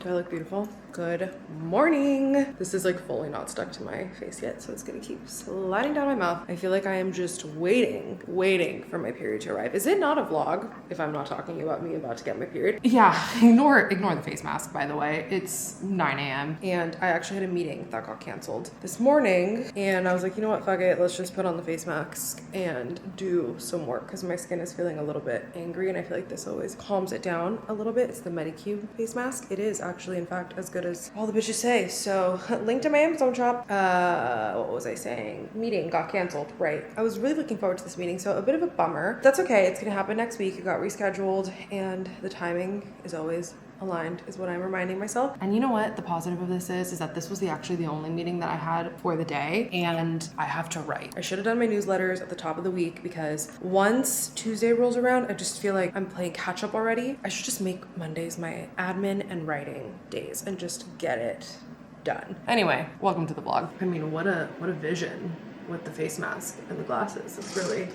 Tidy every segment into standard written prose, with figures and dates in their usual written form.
Do I look beautiful? Good morning. This is like fully not stuck to my face yet, so it's gonna keep sliding down my mouth. I feel like I am just waiting for my period to arrive. Is it not a vlog if I'm not talking about me about to get my period? Yeah, ignore the face mask, by the way. It's 9 a.m. and I actually had a meeting that got canceled this morning, and I was like, you know what, fuck it, let's just put on the face mask and do some work because my skin is feeling a little bit angry, and I feel like this always calms it down a little bit. It's the Medicube face mask. It is actually, in fact, as good as all the bitches say. So link to my Amazon shop. What was I saying? Meeting got canceled, right? I was really looking forward to this meeting, so a bit of a bummer. That's okay, it's gonna happen next week. It got rescheduled and the timing is always aligned, is what I'm reminding myself. And you know what the positive of this is that this was actually the only meeting that I had for the day, and I have to write. I should have done my newsletters at the top of the week because once Tuesday rolls around, I just feel like I'm playing catch up already. I should just make Mondays my admin and writing days and just get it done. Anyway, welcome to the vlog. I mean, what a vision with the face mask and the glasses. It's really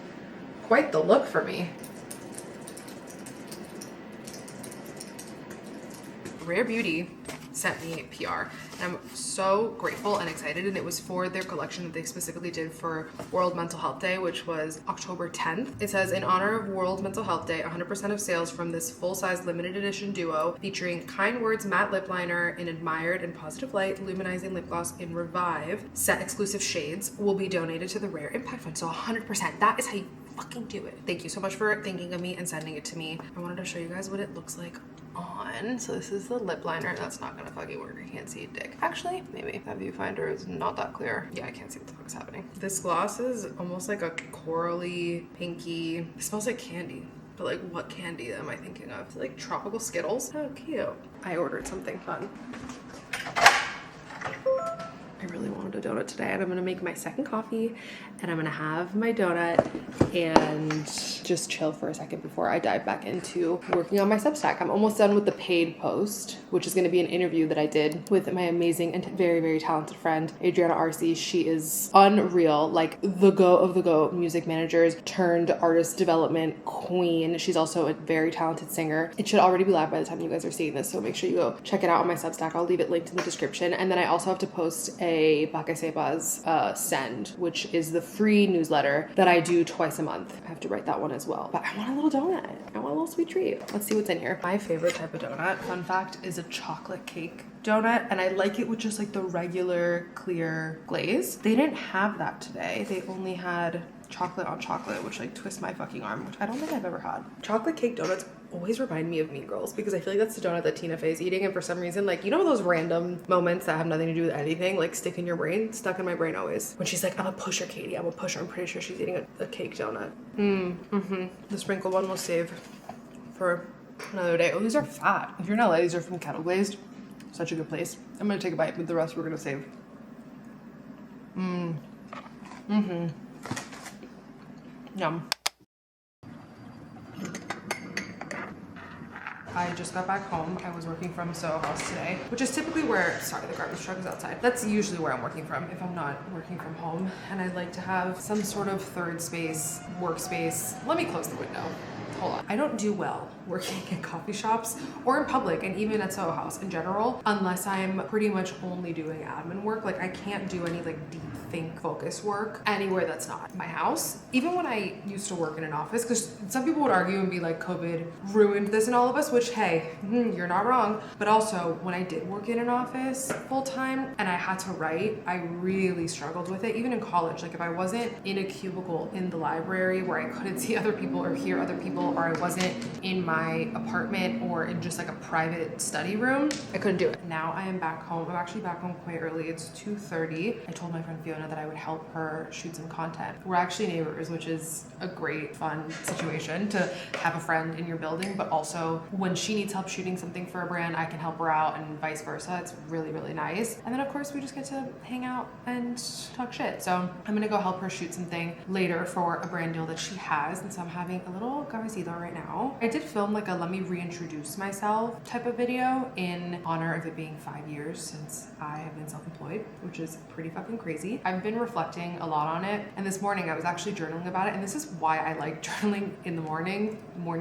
quite the look for me. Rare Beauty sent me PR, and I'm so grateful and excited, and it was for their collection that they specifically did for World Mental Health Day, which was October 10th. It says, in honor of World Mental Health Day, 100% of sales from this full-size limited edition duo featuring Kind Words matte lip liner in Admired and Positive Light, luminizing lip gloss in Revive, set exclusive shades, will be donated to the Rare Impact Fund. So 100%, that is how you fucking do it. Thank you so much for thinking of me and sending it to me. I wanted to show you guys what it looks like on. So this is the lip liner. That's not gonna fucking work. I can't see a dick. Actually, maybe. That viewfinder is not that clear. Yeah, I can't see what the fuck's happening. This gloss is almost like a corally, pinky. It smells like candy. But like, what candy am I thinking of? It's like tropical Skittles. Oh, cute. I ordered something fun. I really wanted a donut today, and I'm gonna make my second coffee and I'm gonna have my donut and just chill for a second before I dive back into working on my Substack. I'm almost done with the paid post, which is gonna be an interview that I did with my amazing and very, very talented friend, Adriana Arce. She is unreal, like the GOAT of the GOAT music managers turned artist development queen. She's also a very talented singer. It should already be live by the time you guys are seeing this, so make sure you go check it out on my Substack. I'll leave it linked in the description. And then I also have to post a Bakasepa's Send, which is the free newsletter that I do twice a month. I have to write that one as well. But I want a little donut. I want a little sweet treat. Let's see what's in here. My favorite type of donut, fun fact, is a chocolate cake donut, and I like it with just like the regular clear glaze. They didn't have that today. They only had chocolate on chocolate, which like twists my fucking arm, which I don't think I've ever had. Chocolate cake donuts always remind me of Mean Girls because I feel like that's the donut that Tina Fey's eating, and for some reason, like, you know those random moments that have nothing to do with anything, like stick in your brain? Stuck in my brain always. When she's like, I'm a pusher, Katie, I'm a pusher. I'm pretty sure she's eating a cake donut. The sprinkle one we'll save for another day. Oh, these are fat. If you're in LA, these are from Kettle Glazed. Such a good place. I'm gonna take a bite, but the rest we're gonna save. Yum. I just got back home. I was working from Soho House today, which is typically where, sorry, the garbage truck is outside. That's usually where I'm working from if I'm not working from home. And I'd like to have some sort of third space, workspace. Let me close the window. Hold on. I don't do well working in coffee shops or in public, and even at Soho House in general, unless I'm pretty much only doing admin work. Like, I can't do any like deep think focus work anywhere that's not my house. Even when I used to work in an office, because some people would argue and be like, COVID ruined this in all of us, which, hey, you're not wrong. But also, when I did work in an office full time and I had to write, I really struggled with it. Even in college, like if I wasn't in a cubicle in the library where I couldn't see other people or hear other people, or I wasn't in my apartment or in just like a private study room, I couldn't do it. Now I am back home. I'm actually back home quite early. It's 2:30. I told my friend Fiona that I would help her shoot some content. We're actually neighbors, which is a great, fun situation to have a friend in your building, but also when she needs help shooting something for a brand, I can help her out, and vice versa. It's really, really nice. And then of course we just get to hang out and talk shit. So I'm gonna go help her shoot something later for a brand deal that she has. And so I'm having a little garcito right now. I did film film like a let me reintroduce myself type of video in honor of it being 5 years since I have been self-employed, which is pretty fucking crazy. I've been reflecting a lot on it, and this morning I was actually journaling about it, and this is why I like journaling in the morning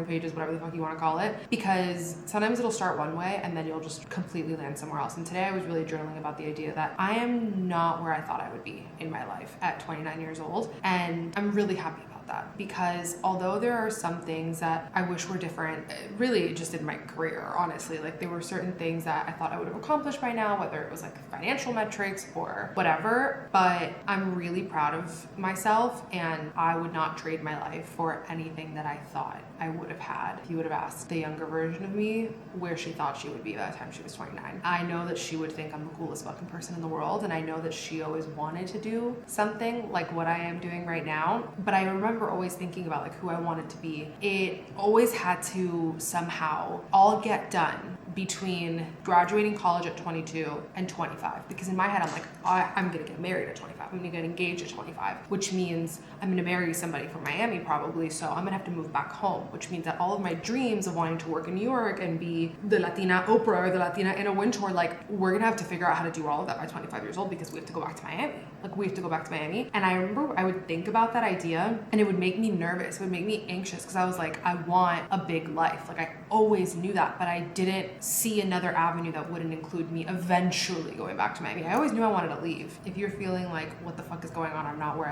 pages, whatever the fuck you want to call it, because sometimes it'll start one way and then you'll just completely land somewhere else. And today I was really journaling about the idea that I am not where I thought I would be in my life at 29 years old, and I'm really happy about that, because although there are some things that I wish were different, really just in my career, honestly, like there were certain things that I thought I would have accomplished by now, whether it was like financial metrics or whatever, but I'm really proud of myself, and I would not trade my life for anything that I thought I would have had. If you would have asked the younger version of me where she thought she would be by the time she was 29, I know that she would think I'm the coolest fucking person in the world, and I know that she always wanted to do something like what I am doing right now. But I remember always thinking about like who I wanted to be. It always had to somehow all get done between graduating college at 22 and 25, because in my head I'm like, I'm gonna get married at 25, I'm gonna get engaged at 25, which means I'm gonna marry somebody from Miami probably, so I'm gonna have to move back home, which means that all of my dreams of wanting to work in New York and be the Latina Oprah or the Latina Anna Wintour, like we're gonna have to figure out how to do all of that by 25 years old, because we have to go back to Miami. And I remember I would think about that idea and it would make me nervous, it would make me anxious, because I was like, I want a big life. Like I always knew that, but I didn't see another avenue that wouldn't include me eventually going back to Miami. I always knew I wanted to leave. If you're feeling like, what the fuck is going on? I'm not where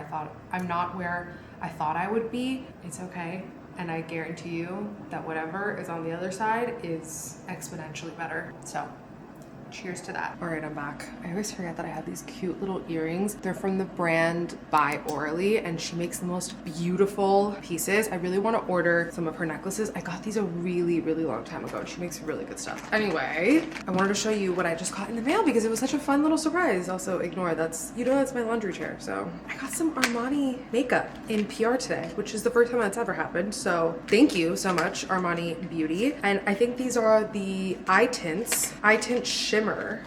I thought I would be. It's okay. And I guarantee you that whatever is on the other side is exponentially better. So cheers to that. All right, I'm back. I always forget that I have these cute little earrings. They're from the brand By Orly, and she makes the most beautiful pieces. I really want to order some of her necklaces. I got these a really, really long time ago. She makes really good stuff. Anyway, I wanted to show you what I just got in the mail because it was such a fun little surprise. Also, ignore that's my laundry chair. So I got some Armani makeup in PR today, which is the first time that's ever happened. So thank you so much, Armani Beauty. And I think these are the eye tint shimmer.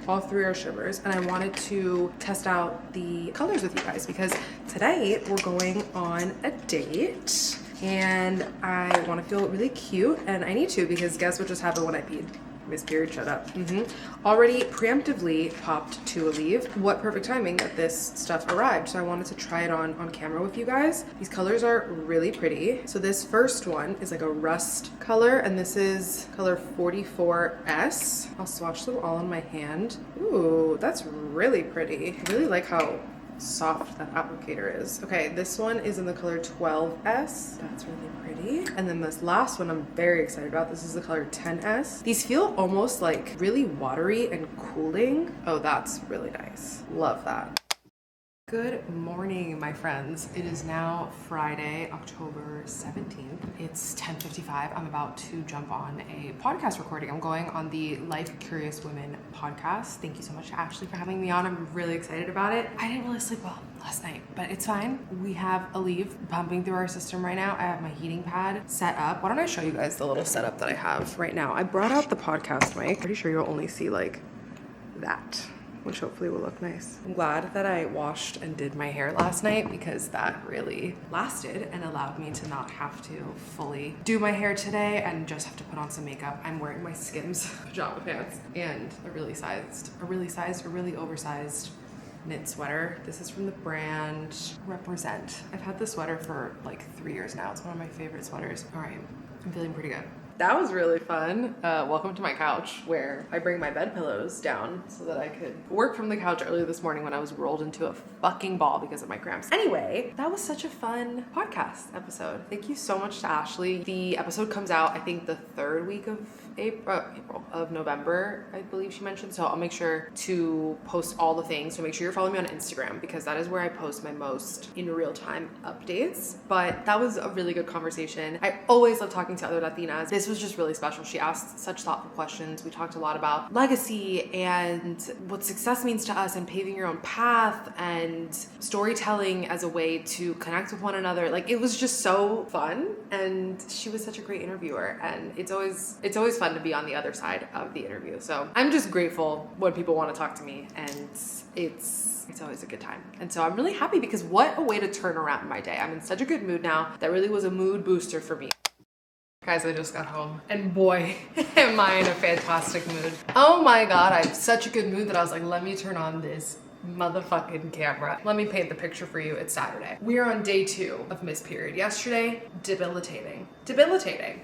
All three are shimmers, and I wanted to test out the colors with you guys because today we're going on a date and I want to feel really cute, and I need to, because guess what just happened when I peed? Miss Period, shut up. Already preemptively popped to a leave. What perfect timing that this stuff arrived. So I wanted to try it on camera with you guys. These colors are really pretty. So this first one is like a rust color, and this is color 44S. I'll swatch them all on my hand. Ooh, that's really pretty. I really like how soft that applicator is. Okay, this one is in the color 12S. That's really pretty. And then this last one I'm very excited about. This is the color 10S. These feel almost like really watery and cooling. Oh, that's really nice. Love that. Good morning, my friends. It is now Friday, October 17th. It's 10:55. I'm about to jump on a podcast recording. I'm going on the Life Curious Women podcast. Thank you so much, Ashley, for having me on. I'm really excited about it. I didn't really sleep well last night, but it's fine. We have Aleve pumping through our system right now. I have my heating pad set up. Why don't I show you guys the little setup that I have right now? I brought out the podcast mic. Pretty sure you'll only see like that, which hopefully will look nice. I'm glad that I washed and did my hair last night because that really lasted and allowed me to not have to fully do my hair today and just have to put on some makeup. I'm wearing my Skims pajama pants and a really oversized knit sweater. This is from the brand Represent. I've had this sweater for like 3 years now. It's one of my favorite sweaters. All right, I'm feeling pretty good. That was really fun. Welcome to my couch where I bring my bed pillows down so that I could work from the couch earlier this morning when I was rolled into a fucking ball because of my cramps. Anyway, that was such a fun podcast episode. Thank you so much to Ashley. The episode comes out, I think, the third week of November, I believe she mentioned. So I'll make sure to post all the things. So make sure you're following me on Instagram because that is where I post my most in real time updates. But that was a really good conversation. I always love talking to other Latinas. This was just really special. She asked such thoughtful questions. We talked a lot about legacy and what success means to us and paving your own path and storytelling as a way to connect with one another. Like, it was just so fun, and she was such a great interviewer, and it's always fun to be on the other side of the interview. So I'm just grateful when people want to talk to me, and it's always a good time. And so I'm really happy because what a way to turn around my day. I'm in such a good mood now. That really was a mood booster for me. Guys, I just got home and boy, am I in a fantastic mood. Oh my God, I have such a good mood that I was like, let me turn on this motherfucking camera. Let me paint the picture for you. It's Saturday. We are on day 2 of Miss Period. Yesterday, debilitating.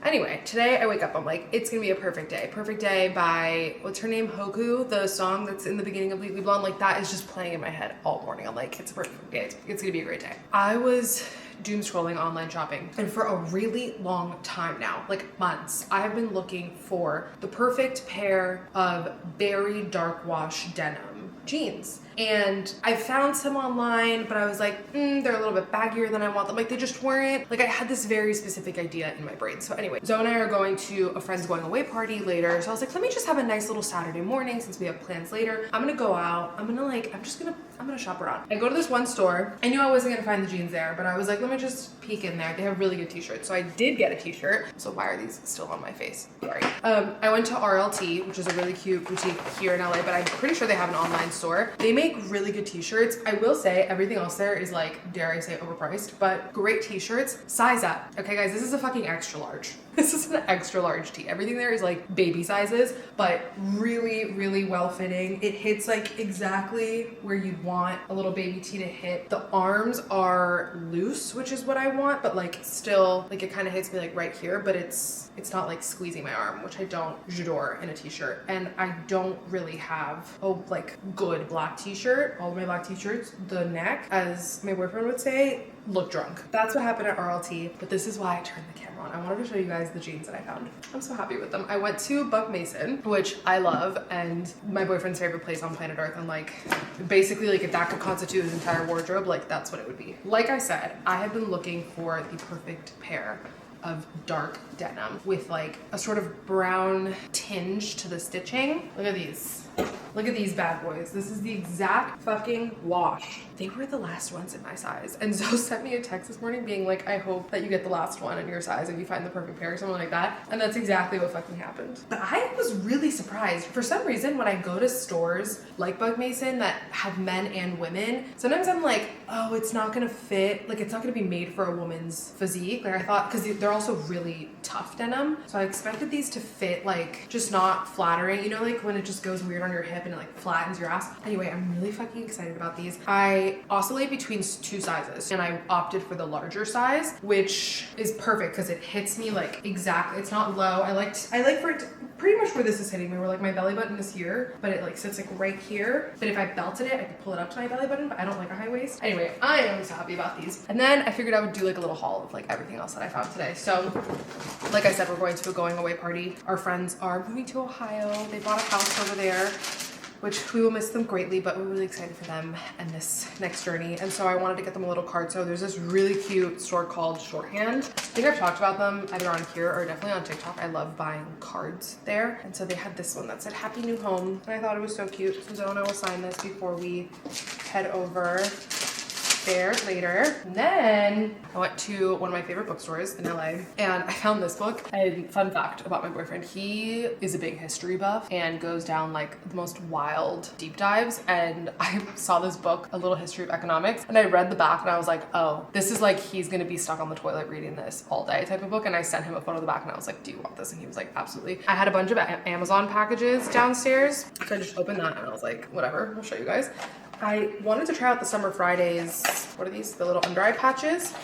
Anyway, today I wake up, I'm like, it's gonna be a perfect day. Perfect Day by, what's her name? Hoku, the song that's in the beginning of Legally Blonde. Like that is just playing in my head all morning. I'm like, it's a perfect day. It's gonna be a great day. I was doom scrolling online shopping, and for a really long time now, like months, I have been looking for the perfect pair of berry dark wash denim jeans. And I found some online, but I was like, they're a little bit baggier than I want them. Like they just weren't, like I had this very specific idea in my brain. So anyway, Zoe and I are going to a friend's going away party later. So I was like, let me just have a nice little Saturday morning since we have plans later. I'm gonna go out. I'm gonna shop around. I go to this one store. I knew I wasn't gonna find the jeans there, but I was like, let me just peek in there. They have really good t-shirts. So I did get a t-shirt. So why are these still on my face? Sorry. I went to RLT, which is a really cute boutique here in LA, but I'm pretty sure they have an online store. They make really good t-shirts. I will say everything else there is like, dare I say, overpriced, but great t-shirts. Size up. Okay guys, this is a fucking extra large. This is an extra large tee. Everything there is like baby sizes, but really, really well fitting. It hits like exactly where you'd want a little baby tee to hit. The arms are loose, which is what I want, but like still, like it kind of hits me like right here, but it's not like squeezing my arm, which I don't j'adore in a t-shirt. And I don't really have a like good black t-shirt. All of my black t-shirts, the neck, as my boyfriend would say, look drunk. That's what happened at RLT, but this is why I turned the camera on. I wanted to show you guys the jeans that I found. I'm so happy with them. I went to Buck Mason, which I love, and my boyfriend's favorite place on planet Earth, and like basically like if that could constitute his entire wardrobe, like that's what it would be. Like I said, I have been looking for the perfect pair of dark denim with like a sort of brown tinge to the stitching. Look at these. Look at these bad boys. This is the exact fucking wash. They were the last ones in my size. And Zoe sent me a text this morning being like, I hope that you get the last one in your size and you find the perfect pair or something like that. And that's exactly what fucking happened. But I was really surprised. For some reason, when I go to stores like Buck Mason that have men and women, sometimes I'm like, oh, it's not gonna fit. Like it's not gonna be made for a woman's physique. Like I thought, because they're also really tough denim. So I expected these to fit like just not flattering. You know, like when it just goes weird on your hip and it like flattens your ass. Anyway, I'm really fucking excited about these. I oscillate between 2 sizes and I opted for the larger size, which is perfect because it hits me like exactly. It's not low. I like for it to, pretty much where this is hitting me, where like my belly button is here, but it like sits like right here. But if I belted it, I could pull it up to my belly button, but I don't like a high waist. Anyway, I am so happy about these. And then I figured I would do like a little haul of like everything else that I found today. So like I said, we're going to a going away party. Our friends are moving to Ohio. They bought a house over there, which we will miss them greatly, but we're really excited for them and this next journey. And so I wanted to get them a little card. So there's this really cute store called Shorthand. I think I've talked about them either on here or definitely on TikTok. I love buying cards there. And so they had this one that said Happy New Home. And I thought it was so cute. So Zoe and I will sign this before we head over there later. And then I went to one of my favorite bookstores in LA and I found this book. And fun fact about my boyfriend, he is a big history buff and goes down like the most wild deep dives. And I saw this book, A Little History of Economics, and I read the back and I was like, oh, this is like he's gonna be stuck on the toilet reading this all day type of book. And I sent him a photo of the back and I was like, do you want this? And he was like, absolutely. I had a bunch of Amazon packages downstairs, so I just opened that and I was like, whatever, I'll show you guys. I wanted to try out the Summer Fridays, what are these? The little under eye patches.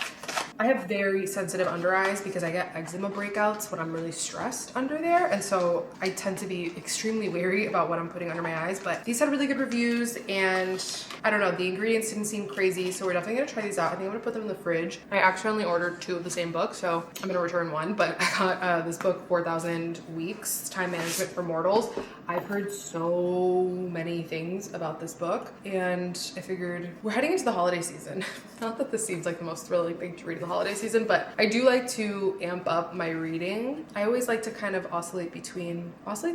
I have very sensitive under eyes because I get eczema breakouts when I'm really stressed under there. And so I tend to be extremely wary about what I'm putting under my eyes, but these had really good reviews and I don't know, the ingredients didn't seem crazy. So we're definitely gonna try these out. I think I'm gonna put them in the fridge. I accidentally ordered 2 of the same book, so I'm gonna return one, but I got this book, 4,000 Weeks, Time Management for Mortals. I've heard so many things about this book and I figured we're heading into the holiday season. Not that this seems like the most thrilling thing to read in the holiday season, but I do like to amp up my reading. I always like to kind of oscillate's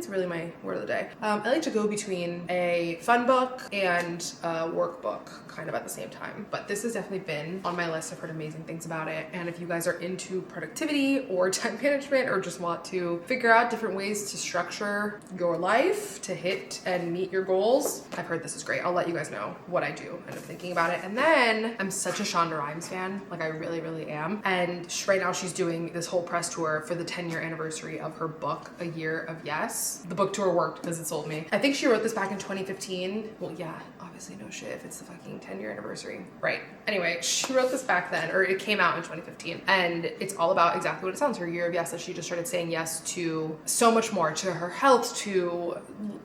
really my word of the day. I like to go between a fun book and a workbook kind of at the same time, but this has definitely been on my list. I've heard amazing things about it. And if you guys are into productivity or time management or just want to figure out different ways to structure your life, life to hit and meet your goals. I've heard this is great. I'll let you guys know what I do end up thinking about it. And then I'm such a Shonda Rhimes fan. Like I really, really am. And right now she's doing this whole press tour for the 10-year anniversary of her book, A Year of Yes. The book tour worked because it sold me. I think she wrote this back in 2015. Well, yeah, obviously no shit if it's the fucking 10-year anniversary. Right. Anyway, she wrote this back then, or it came out in 2015. And it's all about exactly what it sounds, her year of yes, that she just started saying yes to so much more, to her health, to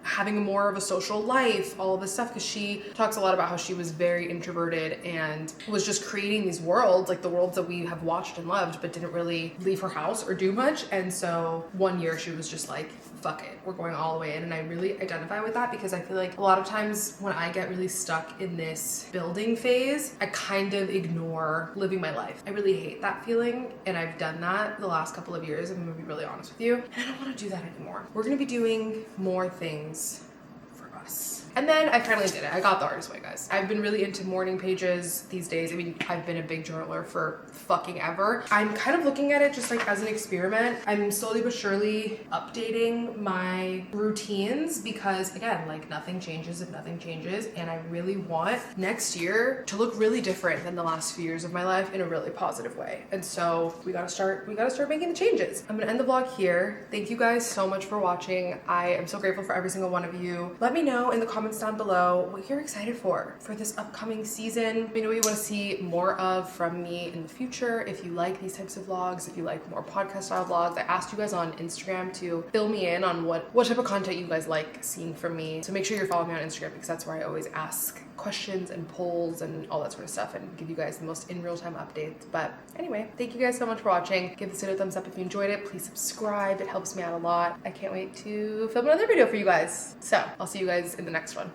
having more of a social life, all of this stuff, because she talks a lot about how she was very introverted and was just creating these worlds, like the worlds that we have watched and loved, but didn't really leave her house or do much. And so one year she was just like, fuck it, we're going all the way in. And I really identify with that because I feel like a lot of times when I get really stuck in this building phase, I kind of ignore living my life. I really hate that feeling, and I've done that the last couple of years. I'm gonna be really honest with you, and I don't want to do that anymore. We're gonna be doing more things for us. And then I finally did it. I got the artist way, guys. I've been really into morning pages these days. I mean, I've been a big journaler for fucking ever. I'm kind of looking at it just like as an experiment. I'm slowly but surely updating my routines because, again, like nothing changes if nothing changes. And I really want next year to look really different than the last few years of my life in a really positive way. And so we gotta start making the changes. I'm gonna end the vlog here. Thank you guys so much for watching. I am so grateful for every single one of you. Let me know in the comments down below what you're excited for this upcoming season. Let me know what you want to see more of from me in the future. If you like these types of vlogs, if you like more podcast style vlogs. I asked you guys on Instagram to fill me in on what type of content you guys like seeing from me. So make sure you're following me on Instagram because that's where I always ask questions and polls and all that sort of stuff and give you guys the most in real time updates. But anyway, thank you guys so much for watching. Give this video a thumbs up if you enjoyed it. Please subscribe. It helps me out a lot. I can't wait to film another video for you guys. So I'll see you guys in the next one.